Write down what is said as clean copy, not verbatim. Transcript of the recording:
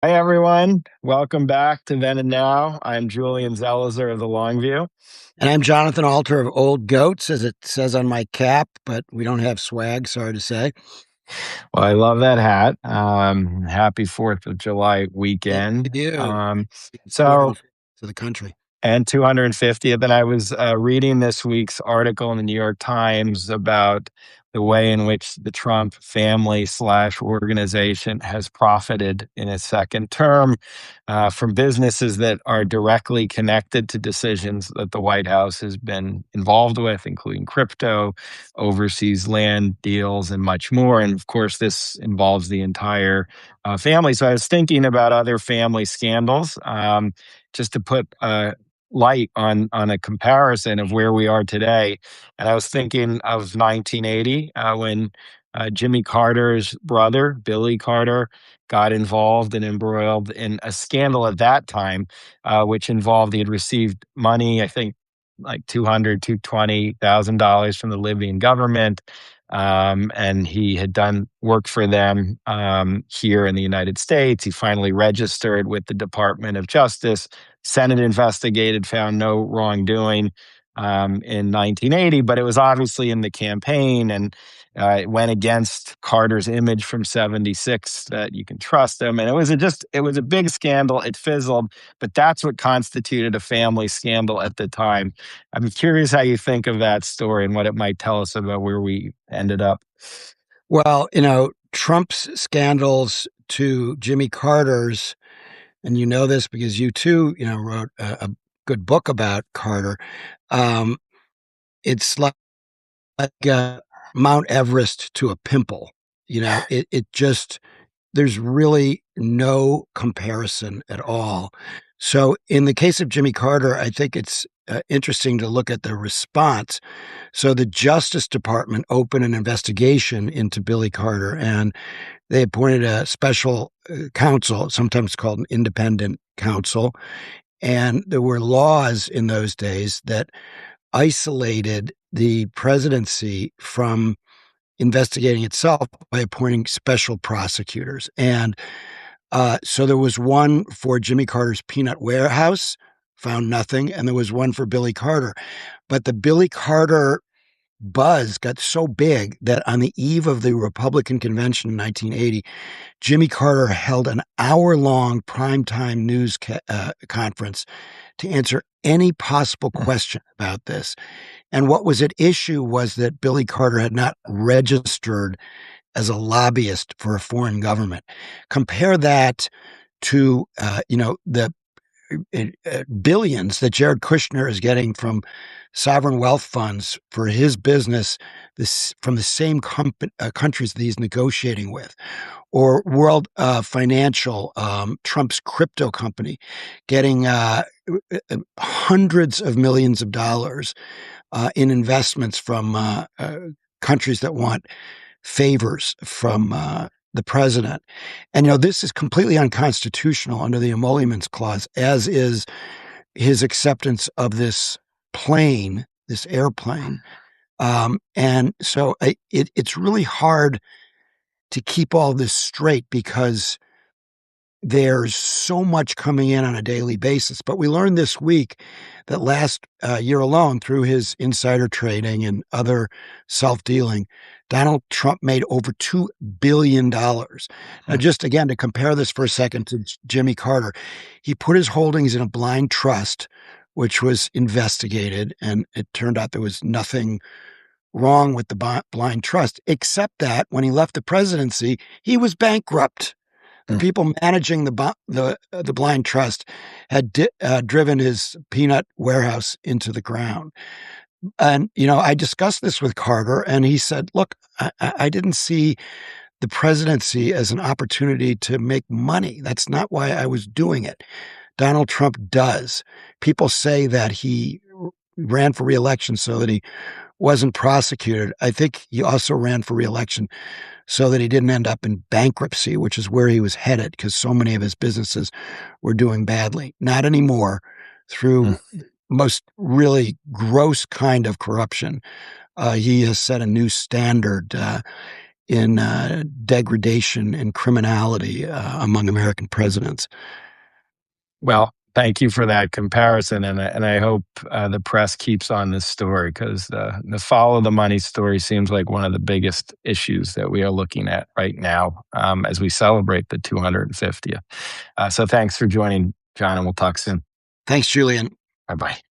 Hi, everyone. Welcome back to Then and Now. I'm Julian Zelizer of the Longview. And I'm Jonathan Alter of Old Goats, as it says on my cap, but we don't have swag, sorry to say. Well, I love that hat. Happy 4th of July Thank weekend. you. So, To the country. and 250th. And I was reading this week's article in the New York Times about the way in which the Trump family / organization has profited in its second term from businesses that are directly connected to decisions that the White House has been involved with, including crypto, overseas land deals, and much more. And of course, this involves the entire family. So I was thinking about other family scandals. Just to put light on a comparison of where we are today. And I was thinking of 1980 when Jimmy Carter's brother, Billy Carter, got involved and embroiled in a scandal at that time, which involved he had received money, I think like $220,000 from the Libyan government. And he had done work for them here in the United States. He finally registered with the Department of Justice. Senate investigated, found no wrongdoing in 1980, but it was obviously in the campaign, and it went against Carter's image from '76 that you can trust him. And it was a big scandal. It fizzled, but that's what constituted a family scandal at the time. I'm curious how you think of that story and what it might tell us about where we ended up. Well, Trump's scandals to Jimmy Carter's, and you know this because you too, wrote a good book about Carter. Um, it's like Mount Everest to a pimple. It just, there's really no comparison at all. So in the case of Jimmy Carter, I think it's interesting to look at the response. So the Justice Department opened an investigation into Billy Carter, and they appointed a special counsel, sometimes called an independent counsel. And there were laws in those days that isolated the presidency from investigating itself by appointing special prosecutors. And so there was one for Jimmy Carter's peanut warehouse, found nothing, and there was one for Billy Carter. But the Billy Carter buzz got so big that on the eve of the Republican convention in 1980, Jimmy Carter held an hour-long primetime news conference to answer any possible question about this. And what was at issue was that Billy Carter had not registered as a lobbyist for a foreign government. Compare that to, the billions that Jared Kushner is getting from sovereign wealth funds for his business from the same countries that he's negotiating with, or World Financial, Trump's crypto company, getting hundreds of millions of dollars in investments from countries that want favors from the president. And, this is completely unconstitutional under the Emoluments Clause, as is his acceptance of this airplane. And so it's really hard to keep all this straight because there's so much coming in on a daily basis. But we learned this week that last year alone, through his insider trading and other self-dealing, Donald Trump made over $2 billion. Now, just again, to compare this for a second to Jimmy Carter, he put his holdings in a blind trust, which was investigated, and it turned out there was nothing wrong with the blind trust, except that when he left the presidency, he was bankrupt. The people managing the blind trust had driven his peanut warehouse into the ground. And, I discussed this with Carter, and he said, look, I didn't see the presidency as an opportunity to make money. That's not why I was doing it. Donald Trump does. People say that he ran for re-election so that he wasn't prosecuted. I think he also ran for re-election so that he didn't end up in bankruptcy, which is where he was headed because so many of his businesses were doing badly. Not anymore. Through most really gross kind of corruption, he has set a new standard in degradation and criminality among American presidents. Well, thank you for that comparison, and I hope the press keeps on this story because the follow the money story seems like one of the biggest issues that we are looking at right now as we celebrate the 250th. So thanks for joining, John, and we'll talk soon. Thanks, Julian. Bye bye.